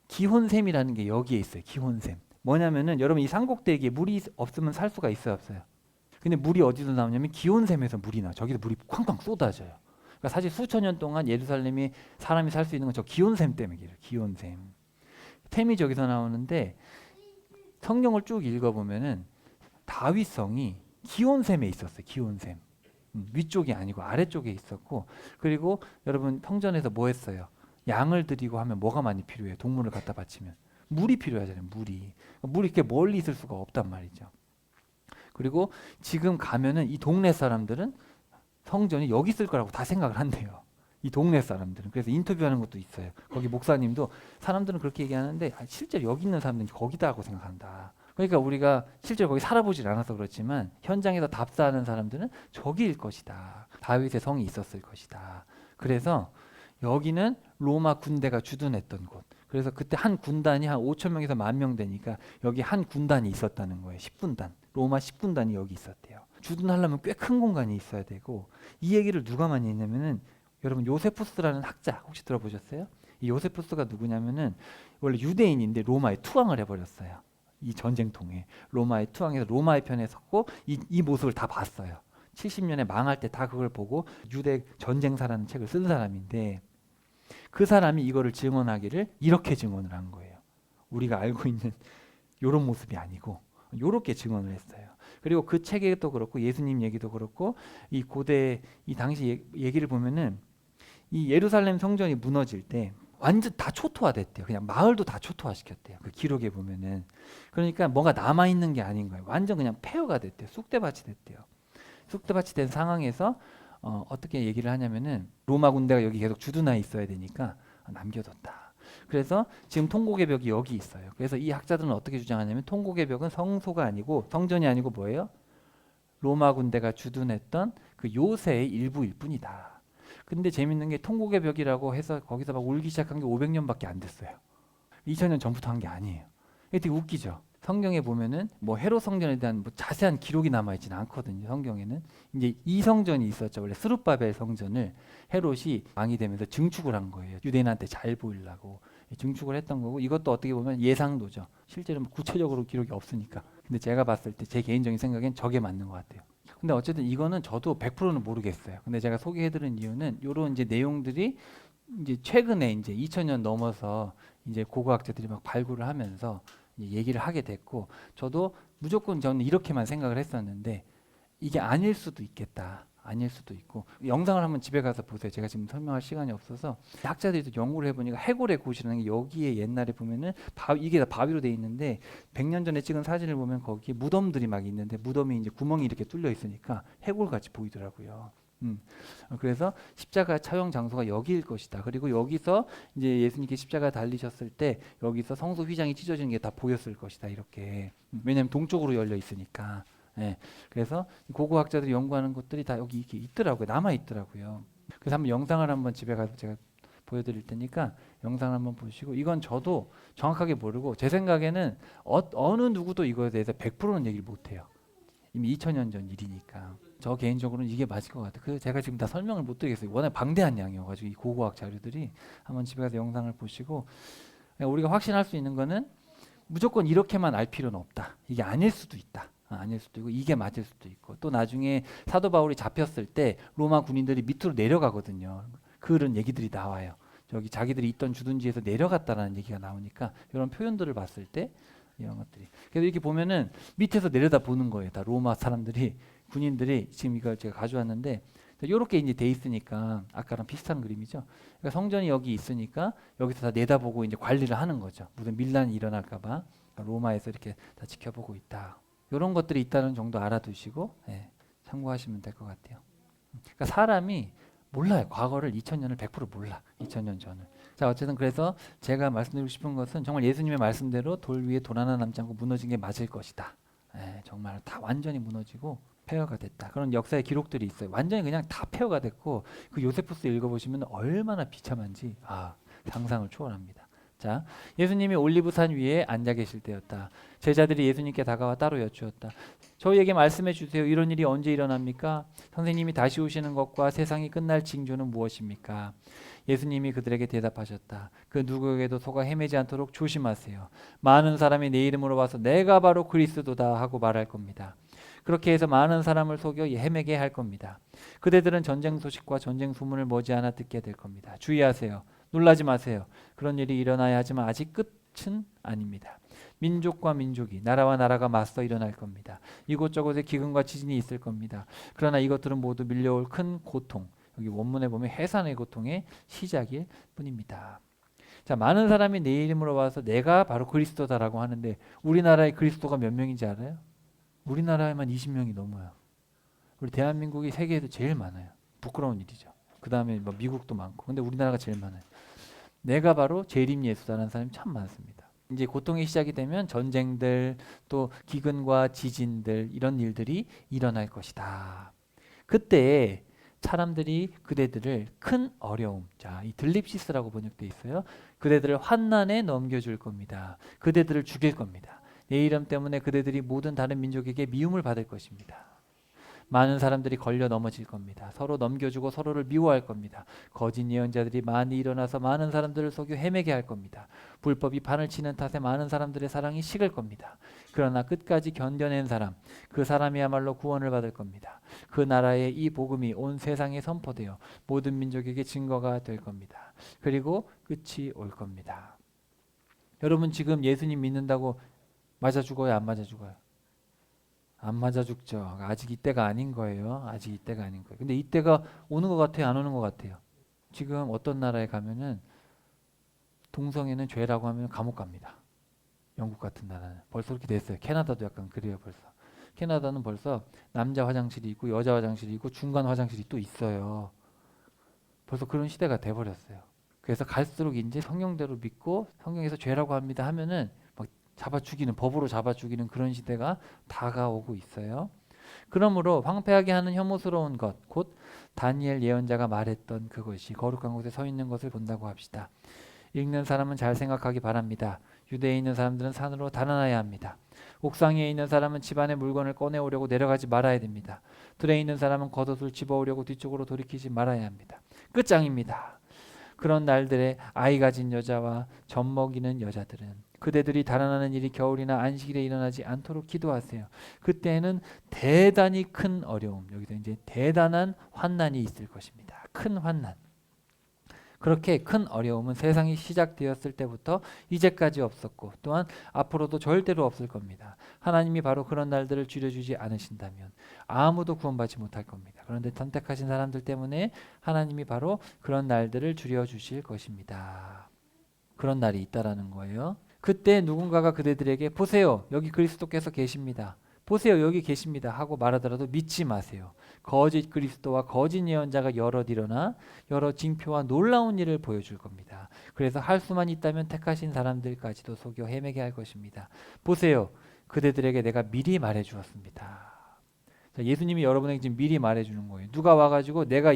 기혼샘이라는 게 여기에 있어요. 기혼샘. 뭐냐면은 여러분 이 산꼭대기에 물이 없으면 살 수가 있어요, 없어요? 근데 물이 어디서 나오냐면 기온샘에서 물이 나와요. 저기서 물이 쾅쾅 쏟아져요. 그러니까 사실 수천 년 동안 예루살렘이 사람이 살 수 있는 건 저 기온샘 때문이에요. 기온샘. 샘이 저기서 나오는데 성경을 쭉 읽어보면은 다윗성이 기온샘에 있었어요. 기온샘. 위쪽이 아니고 아래쪽에 있었고, 그리고 여러분 성전에서 뭐 했어요? 양을 드리고 하면 뭐가 많이 필요해요? 동물을 갖다 바치면 물이 필요하잖아요. 물이 이렇게 멀리 있을 수가 없단 말이죠. 그리고 지금 가면은 이 동네 사람들은 성전이 여기 있을 거라고 다 생각을 한대요. 이 동네 사람들은. 그래서 인터뷰하는 것도 있어요. 거기 목사님도 사람들은 그렇게 얘기하는데 실제로 여기 있는 사람들은 거기다 하고 생각한다. 그러니까 우리가 실제로 거기 살아보질 않아서 그렇지만 현장에서 답사하는 사람들은 저기일 것이다. 다윗의 성이 있었을 것이다. 그래서 여기는 로마 군대가 주둔했던 곳. 그래서 그때 한 군단이 한 5천 명에서 10,000명 되니까 여기 한 군단이 있었다는 거예요. 10군단. 로마 10군단이 여기 있었대요. 주둔하려면 꽤 큰 공간이 있어야 되고, 이 얘기를 누가 많이 했냐면은 여러분 요세푸스라는 학자 혹시 들어보셨어요? 이 요세푸스가 누구냐면은 원래 유대인인데 로마에 투항을 해버렸어요. 이 전쟁통에 로마에 투항해서 로마의 편에 섰고 이 모습을 다 봤어요. 70년에 망할 때 다 그걸 보고 유대 전쟁사라는 책을 쓴 사람인데, 그 사람이 이거를 증언하기를 이렇게 증언을 한 거예요. 우리가 알고 있는 이런 모습이 아니고 이렇게 증언을 했어요. 그리고 그 책에도 그렇고 예수님 얘기도 그렇고 이 고대 이 당시 얘기를 보면은 이 예루살렘 성전이 무너질 때 완전 다 초토화됐대요. 그냥 마을도 다 초토화시켰대요. 그 기록에 보면은. 그러니까 뭐가 남아 있는 게 아닌 거예요. 완전 그냥 폐허가 됐대요. 쑥대밭이 됐대요. 쑥대밭이 된 상황에서 어떻게 얘기를 하냐면은 로마 군대가 여기 계속 주둔해 있어야 되니까 남겨뒀다. 그래서 지금 통곡의 벽이 여기 있어요. 그래서 이 학자들은 어떻게 주장하냐면 통곡의 벽은 성소가 아니고 성전이 아니고 뭐예요? 로마 군대가 주둔했던 그 요새의 일부일 뿐이다. 근데 재밌는 게 통곡의 벽이라고 해서 거기서 막 울기 시작한 게 500년밖에 안 됐어요. 2000년 전부터 한 게 아니에요. 이게 되게 웃기죠. 성경에 보면은 뭐 헤롯 성전에 대한 뭐 자세한 기록이 남아 있지는 않거든요. 성경에는 이제 이 성전이 있었죠. 원래 스룹바벨 성전을 헤롯이 왕이 되면서 증축을 한 거예요. 유대인한테 잘 보이려고 증축을 했던 거고, 이것도 어떻게 보면 예상도죠. 실제로 뭐 구체적으로 기록이 없으니까. 근데 제가 봤을 때 제 개인적인 생각엔 저게 맞는 것 같아요. 근데 어쨌든 이거는 저도 100%는 모르겠어요. 근데 제가 소개해드린 이유는 이런 이제 내용들이 이제 최근에 이제 2000년 넘어서 이제 고고학자들이 막 발굴을 하면서 이제 얘기를 하게 됐고, 저도 무조건 저는 이렇게만 생각을 했었는데 이게 아닐 수도 있겠다. 아닐 수도 있고, 영상을 한번 집에 가서 보세요. 제가 지금 설명할 시간이 없어서 학자들이 또 연구를 해보니까 해골의 곳이라는 게 여기에 옛날에 보면은 이게 다 바위로 돼 있는데 100년 전에 찍은 사진을 보면 거기 무덤들이 막 있는데 무덤이 이제 구멍이 이렇게 뚫려 있으니까 해골같이 보이더라고요. 그래서 십자가 차용 장소가 여기일 것이다. 그리고 여기서 이제 예수님께 십자가 달리셨을 때 여기서 성소 휘장이 찢어지는 게 다 보였을 것이다. 이렇게. 왜냐하면 동쪽으로 열려 있으니까. 예, 그래서 고고학자들이 연구하는 것들이 다 여기 이렇게 있더라고요. 남아 있더라고요. 그래서 한번 영상을 한번 집에 가서 제가 보여드릴 테니까 영상을 한번 보시고, 이건 저도 정확하게 모르고 제 생각에는 어느 누구도 이거에 대해서 100%는 얘기를 못해요. 이미 2000년 전 일이니까. 저 개인적으로는 이게 맞을 것 같아요. 그 제가 지금 다 설명을 못 드리겠어요. 워낙 방대한 양이어가지고 이 고고학 자료들이. 한번 집에 가서 영상을 보시고, 우리가 확신할 수 있는 거는 무조건 이렇게만 알 필요는 없다. 이게 아닐 수도 있다. 아닐 수도 있고 이게 맞을 수도 있고, 또 나중에 사도 바울이 잡혔을 때 로마 군인들이 밑으로 내려가거든요. 그런 얘기들이 나와요. 저기 자기들이 있던 주둔지에서 내려갔다라는 얘기가 나오니까 이런 표현들을 봤을 때 이런 것들이, 그래서 이렇게 보면은 밑에서 내려다 보는 거예요. 다 로마 사람들이, 군인들이. 지금 이걸 제가 가져왔는데 이렇게 이제 돼 있으니까 아까랑 비슷한 그림이죠. 그러니까 성전이 여기 있으니까 여기서 다 내다보고 이제 관리를 하는 거죠. 무슨 밀란이 일어날까봐 로마에서 이렇게 다 지켜보고 있다. 이런 것들이 있다는 정도 알아두시고 참고하시면 될 것 같아요. 그러니까 사람이 몰라요. 과거를 2000년을 100% 몰라. 2000년 전을. 자, 어쨌든 그래서 제가 말씀드리고 싶은 것은 정말 예수님의 말씀대로 돌 위에 돌 하나 남지 않고 무너진 게 맞을 것이다. 정말 다 완전히 무너지고 폐허가 됐다. 그런 역사의 기록들이 있어요. 완전히 그냥 다 폐허가 됐고, 그 요세푸스 읽어보시면 얼마나 비참한지 상상을 초월합니다. 자, 예수님이 올리브산 위에 앉아 계실 때였다. 제자들이 예수님께 다가와 따로 여쭈었다. 저희에게 말씀해 주세요. 이런 일이 언제 일어납니까? 선생님이 다시 오시는 것과 세상이 끝날 징조는 무엇입니까? 예수님이 그들에게 대답하셨다. 그 누구에게도 속아 헤매지 않도록 조심하세요. 많은 사람이 내 이름으로 와서 내가 바로 그리스도다 하고 말할 겁니다. 그렇게 해서 많은 사람을 속여 헤매게 할 겁니다. 그대들은 전쟁 소식과 전쟁 소문을 머지않아 듣게 될 겁니다. 주의하세요. 놀라지 마세요. 그런 일이 일어나야 하지만 아직 끝은 아닙니다. 민족과 민족이, 나라와 나라가 맞서 일어날 겁니다. 이곳저곳에 기근과 지진이 있을 겁니다. 그러나 이것들은 모두 밀려올 큰 고통, 여기 원문에 보면 해산의 고통의 시작일 뿐입니다. 자, 많은 사람이 내 이름으로 와서 내가 바로 그리스도다라고 하는데 우리나라의 그리스도가 몇 명인지 알아요? 우리나라에만 20명이 넘어요. 우리 대한민국이 세계에도 제일 많아요. 부끄러운 일이죠. 그 다음에 뭐 미국도 많고. 근데 우리나라가 제일 많아요. 내가 바로 재림 예수다라는 사람이 참 많습니다. 이제 고통이 시작이 되면 전쟁들, 또 기근과 지진들, 이런 일들이 일어날 것이다. 그때 사람들이 그대들을 큰 어려움, 자, 이 들립시스라고 번역돼 있어요. 그대들을 환난에 넘겨줄 겁니다. 그대들을 죽일 겁니다. 내 이름 때문에 그대들이 모든 다른 민족에게 미움을 받을 것입니다. 많은 사람들이 걸려 넘어질 겁니다. 서로 넘겨주고 서로를 미워할 겁니다. 거짓 예언자들이 많이 일어나서 많은 사람들을 속여 헤매게 할 겁니다. 불법이 판을 치는 탓에 많은 사람들의 사랑이 식을 겁니다. 그러나 끝까지 견뎌낸 사람, 그 사람이야말로 구원을 받을 겁니다. 그 나라의 이 복음이 온 세상에 선포되어 모든 민족에게 증거가 될 겁니다. 그리고 끝이 올 겁니다. 여러분 지금 예수님 믿는다고 맞아 죽어요? 안 맞아 죽어요? 안 맞아 죽죠. 아직 이때가 아닌 거예요. 아직 이때가 아닌 거예요. 근데 이때가 오는 것 같아요? 안 오는 것 같아요? 지금 어떤 나라에 가면은 동성애는 죄라고 하면 감옥 갑니다. 영국 같은 나라는. 벌써 그렇게 됐어요. 캐나다도 약간 그래요 벌써. 캐나다는 벌써 남자 화장실이 있고 여자 화장실이 있고 중간 화장실이 또 있어요. 벌써 그런 시대가 돼버렸어요. 그래서 갈수록 이제 성경대로 믿고 성경에서 죄라고 합니다 하면은 잡아 죽이는, 법으로 잡아 죽이는 그런 시대가 다가오고 있어요. 그러므로 황폐하게 하는 혐오스러운 것, 곧 다니엘 예언자가 말했던 그것이 거룩한 곳에 서 있는 것을 본다고 합시다. 읽는 사람은 잘 생각하기 바랍니다. 유대에 있는 사람들은 산으로 달아나야 합니다. 옥상에 있는 사람은 집안의 물건을 꺼내오려고 내려가지 말아야 됩니다. 들에 있는 사람은 겉옷을 집어오려고 뒤쪽으로 돌이키지 말아야 합니다. 끝장입니다. 그런 날들에 아이 가진 여자와 젖 먹이는 여자들은 그대들이 달아나는 일이 겨울이나 안식일에 일어나지 않도록 기도하세요. 그때에는 대단히 큰 어려움, 여기서 이제 대단한 환난이 있을 것입니다. 큰 환난. 그렇게 큰 어려움은 세상이 시작되었을 때부터 이제까지 없었고 또한 앞으로도 절대로 없을 겁니다. 하나님이 바로 그런 날들을 줄여주지 않으신다면 아무도 구원받지 못할 겁니다. 그런데 선택하신 사람들 때문에 하나님이 바로 그런 날들을 줄여주실 것입니다. 그런 날이 있다라는 거예요. 그때 누군가가 그대들에게 보세요, 여기 그리스도께서 계십니다. 보세요, 여기 계십니다 하고 말하더라도 믿지 마세요. 거짓 그리스도와 거짓 예언자가 여럿 일어나 여러 징표와 놀라운 일을 보여줄 겁니다. 그래서 할 수만 있다면 택하신 사람들까지도 속여 헤매게 할 것입니다. 보세요, 그대들에게 내가 미리 말해 주었습니다. 자, 예수님이 여러분에게 지금 미리 말해 주는 거예요. 누가 와가지고 내가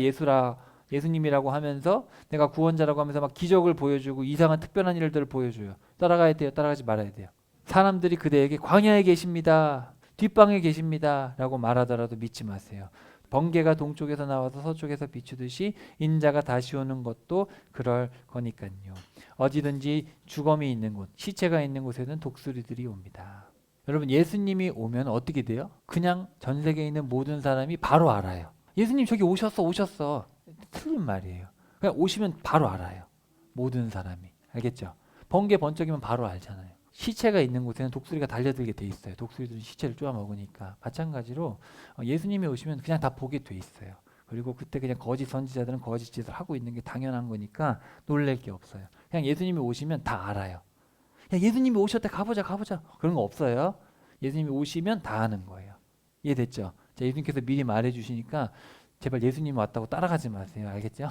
예수님이라고 하면서 내가 구원자라고 하면서 막 기적을 보여주고 이상한 특별한 일들을 보여줘요. 따라가야 돼요? 따라가지 말아야 돼요? 사람들이 그대에게 광야에 계십니다, 뒷방에 계십니다 라고 말하더라도 믿지 마세요. 번개가 동쪽에서 나와서 서쪽에서 비추듯이 인자가 다시 오는 것도 그럴 거니까요. 어디든지 주검이 있는 곳, 시체가 있는 곳에는 독수리들이 옵니다. 여러분 예수님이 오면 어떻게 돼요? 그냥 전 세계에 있는 모든 사람이 바로 알아요. 예수님 저기 오셨어. 틀린 말이에요. 그냥 오시면 바로 알아요. 모든 사람이. 알겠죠? 번개 번쩍이면 바로 알잖아요. 시체가 있는 곳에는 독수리가 달려들게 돼 있어요. 독수리들은 시체를 쪼아 먹으니까. 마찬가지로 예수님이 오시면 그냥 다 보게 돼 있어요. 그리고 그때 그냥 거짓 선지자들은 거짓 짓을 하고 있는 게 당연한 거니까 놀랄 게 없어요. 그냥 예수님이 오시면 다 알아요. 야, 예수님이 오셨다, 가보자. 그런 거 없어요. 예수님이 오시면 다 아는 거예요. 이해됐죠? 자, 예수님께서 미리 말해 주시니까 제발 예수님 왔다고 따라가지 마세요. 알겠죠?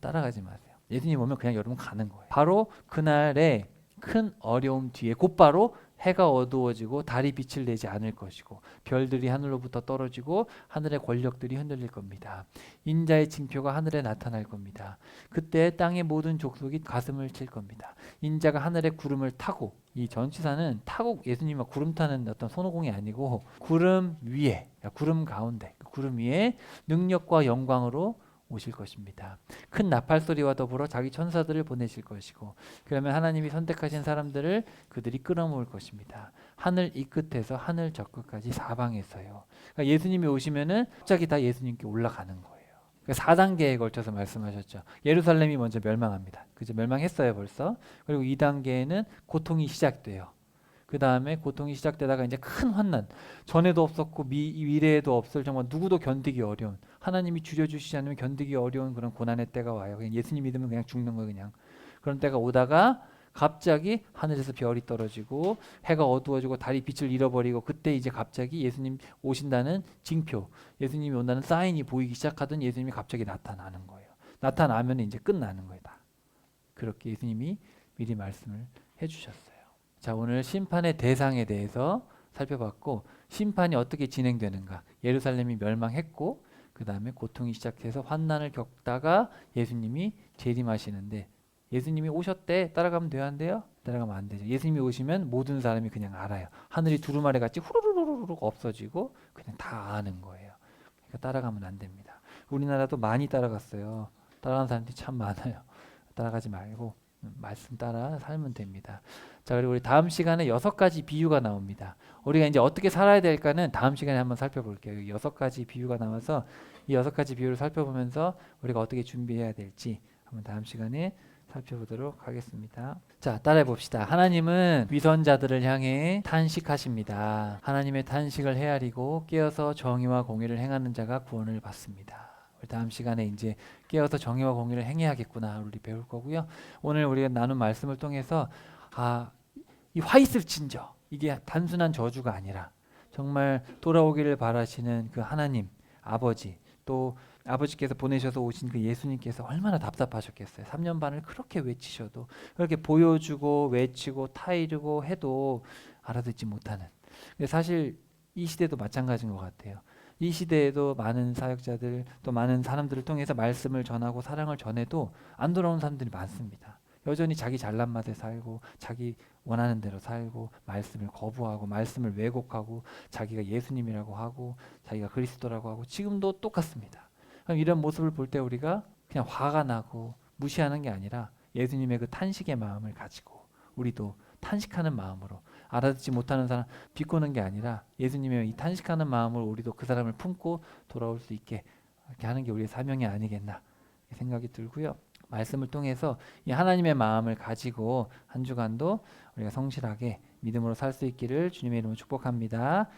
따라가지 마세요. 예수님 오면 그냥 여러분 가는 거예요. 바로 그날에 큰 어려움 뒤에 곧바로 해가 어두워지고 달이 빛을 내지 않을 것이고 별들이 하늘로부터 떨어지고 하늘의 권력들이 흔들릴 겁니다. 인자의 징표가 하늘에 나타날 겁니다. 그때 땅의 모든 족속이 가슴을 칠 겁니다. 인자가 하늘의 구름을 타고, 이 전치사는 타고 예수님과 구름 타는 어떤 손오공이 아니고 구름 위에, 구름 가운데, 구름 위에 능력과 영광으로 오실 것입니다. 큰 나팔 소리와 더불어 자기 천사들을 보내실 것이고, 그러면 하나님이 선택하신 사람들을 그들이 끌어모을 것입니다. 하늘 이 끝에서 하늘 저 끝까지 사방에서요. 그러니까 예수님이 오시면은 갑자기 다 예수님께 올라가는 거예요. 그러니까 4단계에 걸쳐서 말씀하셨죠. 예루살렘이 먼저 멸망합니다. 그죠? 멸망했어요 벌써. 그리고 2단계에는 고통이 시작돼요. 그 다음에 고통이 시작되다가 이제 큰 환난, 전에도 없었고 미래에도 없을 정말 누구도 견디기 어려운, 하나님이 줄여주시지 않으면 견디기 어려운 그런 고난의 때가 와요. 그냥 예수님 믿으면 그냥 죽는 거예요. 그냥 그런 때가 오다가 갑자기 하늘에서 별이 떨어지고 해가 어두워지고 달이 빛을 잃어버리고, 그때 이제 갑자기 예수님 오신다는 징표, 예수님이 온다는 사인이 보이기 시작하던 예수님이 갑자기 나타나는 거예요. 나타나면 이제 끝나는 거예요. 다. 그렇게 예수님이 미리 말씀을 해주셨어요. 자, 오늘 심판의 대상에 대해서 살펴봤고, 심판이 어떻게 진행되는가. 예루살렘이 멸망했고 그 다음에 고통이 시작해서 환난을 겪다가 예수님이 재림하시는데, 예수님이 오셨대 따라가면 돼요, 안 돼요? 따라가면 안 되죠. 예수님이 오시면 모든 사람이 그냥 알아요. 하늘이 두루마리 같이 후루루루룩 없어지고 그냥 다 아는 거예요. 그러니까 따라가면 안 됩니다. 우리나라도 많이 따라갔어요. 따라가는 사람들이 참 많아요. 따라가지 말고 말씀 따라 살면 됩니다. 자, 그리고 우리 다음 시간에 6가지 비유가 나옵니다. 우리가 이제 어떻게 살아야 될까는 다음 시간에 한번 살펴볼게요. 6가지 비유가 나와서 이 6가지 비유를 살펴보면서 우리가 어떻게 준비해야 될지 한번 다음 시간에 살펴보도록 하겠습니다. 자, 따라해 봅시다. 하나님은 위선자들을 향해 탄식하십니다. 하나님의 탄식을 헤아리고 깨어서 정의와 공의를 행하는 자가 구원을 받습니다. 우리 다음 시간에 이제 깨어서 정의와 공의를 행해야겠구나 우리 배울 거고요. 오늘 우리가 나눈 말씀을 통해서 이 화 있을 진저, 이게 단순한 저주가 아니라 정말 돌아오기를 바라시는 그 하나님 아버지, 또 아버지께서 보내셔서 오신 그 예수님께서 얼마나 답답하셨겠어요. 3년 반을 그렇게 외치셔도, 그렇게 보여주고 외치고 타이르고 해도 알아듣지 못하는. 근데 사실 이 시대도 마찬가지인 것 같아요. 이 시대에도 많은 사역자들, 또 많은 사람들을 통해서 말씀을 전하고 사랑을 전해도 안 돌아오는 사람들이 많습니다. 여전히 자기 잘난 맛에 살고 자기 원하는 대로 살고 말씀을 거부하고 말씀을 왜곡하고 자기가 예수님이라고 하고 자기가 그리스도라고 하고 지금도 똑같습니다. 그럼 이런 모습을 볼 때 우리가 그냥 화가 나고 무시하는 게 아니라 예수님의 그 탄식의 마음을 가지고 우리도 탄식하는 마음으로, 알아듣지 못하는 사람 비꼬는 게 아니라 예수님의 이 탄식하는 마음으로 우리도 그 사람을 품고 돌아올 수 있게 이렇게 하는 게 우리의 사명이 아니겠나 생각이 들고요. 말씀을 통해서 이 하나님의 마음을 가지고 한 주간도 우리가 성실하게 믿음으로 살 수 있기를 주님의 이름으로 축복합니다.